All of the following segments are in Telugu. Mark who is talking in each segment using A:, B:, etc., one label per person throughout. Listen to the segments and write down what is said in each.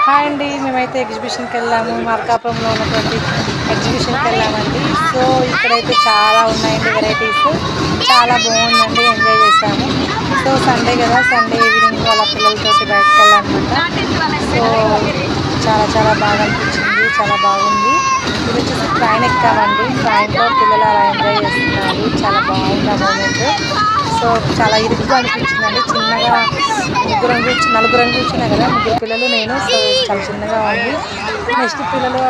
A: హాయ్ అండి, మేమైతే ఎగ్జిబిషన్కి వెళ్ళాము. మార్కాపురంలో ఉన్నటువంటి ఎగ్జిబిషన్కి వెళ్ళామండి. సో ఇక్కడైతే చాలా ఉన్నాయండి వెరైటీస్, చాలా బాగుందండి, ఎంజాయ్ చేసాము. సో సండే కదా, సండే ఈవినింగ్ వాళ్ళ పిల్లలతోటి బయటకు వెళ్ళామన్నమాట. సో చాలా బాగా అనిపించింది, చాలా బాగుంది. ఇది వచ్చేసి ట్రైన్ ఎక్కామండి. ట్రైన్లో పిల్లలు అలా ఎంజాయ్ చేస్తున్నారు, చాలా బాగుంది ఆ మూమెంట్. సో చాలా ఇరుగ్గా అనిపించిందండి. చిన్నగా నలుగురం కూర్చున్నాయి కదా, ముగ్గురు పిల్లలు, నేను. సో చాలా చిన్నగా ఉంది. నెక్స్ట్ పిల్లలు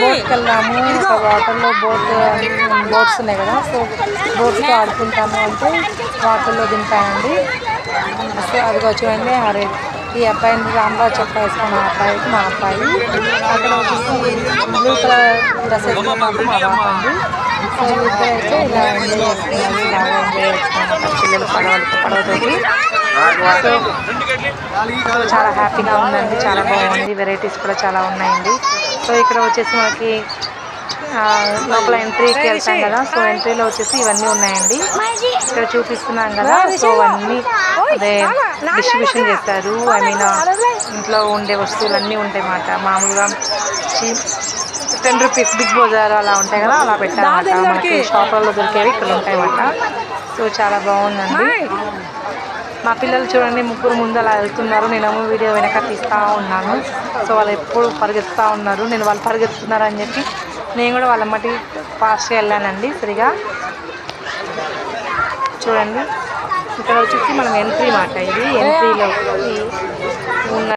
A: బోట్కి వెళ్ళాము. ఒక వాటర్లో బోట్స్ ఉన్నాయి కదా, సో బోట్స్తో ఆడుకుంటాము అంటే వాటర్లో దింపానండి. సో అదిగో చూడండి, ఈ అబ్బాయిని రామరాజు చొక్కా వేసుకున్న అబ్బాయికి మా అబ్బాయి, అక్కడ వచ్చేసి బ్లూ కలర్ డ్రెస్ వేసుకున్న మా పాప అండి. సో ఇద్దరైతే ఇలా ఎంజాయ్ చేస్తున్నారు, బాగా ఎంజాయ్ చేస్తున్నారు పిల్లలు పడవతోటి. సో చాలా హ్యాపీగా ఉందండి, చాలా బాగుంది. వెరైటీస్ కూడా చాలా ఉన్నాయండి. సో ఇక్కడ వచ్చేసి మనకి లోపల ఎంట్రీకి వెళ్తాం కదా, సో ఎంట్రీలో వచ్చేసి ఇవన్నీ ఉన్నాయండి. ఇక్కడ చూపిస్తున్నాం కదా, సో అవన్నీ అదే డిస్ట్రిబ్యూషన్ చేస్తారు. ఐ మీన్ ఇంట్లో ఉండే వస్తువులన్నీ ఉంటాయి అన్నమాట. మామూలుగా 10 రూపీస్ బిగ్ బజార్ అలా ఉంటాయి కదా, అలా పెట్టారన్నమాట. మనకి షాపులలో దొరికేవి ఇక్కడ ఉంటాయి అన్నమాట. సో చాలా బాగుందండి. మా పిల్లలు చూడండి, ముగ్గురు ముందు అలా వెళ్తున్నారు, నేనేమో వీడియో వెనక తీస్తూ ఉన్నాను. సో వాళ్ళు ఎప్పుడు పరిగెత్తుతూ ఉన్నారు, నేను వాళ్ళు పరిగెత్తుతున్నారు అని చెప్పి నేను కూడా వాళ్ళ మట్టి ఫాస్ట్గా వెళ్ళానండి. సరిగా చూడండి, ఇక్కడ వచ్చేసి మనం ఎంట్రీ మాట, ఇది ఎంట్రీలో ఉన్న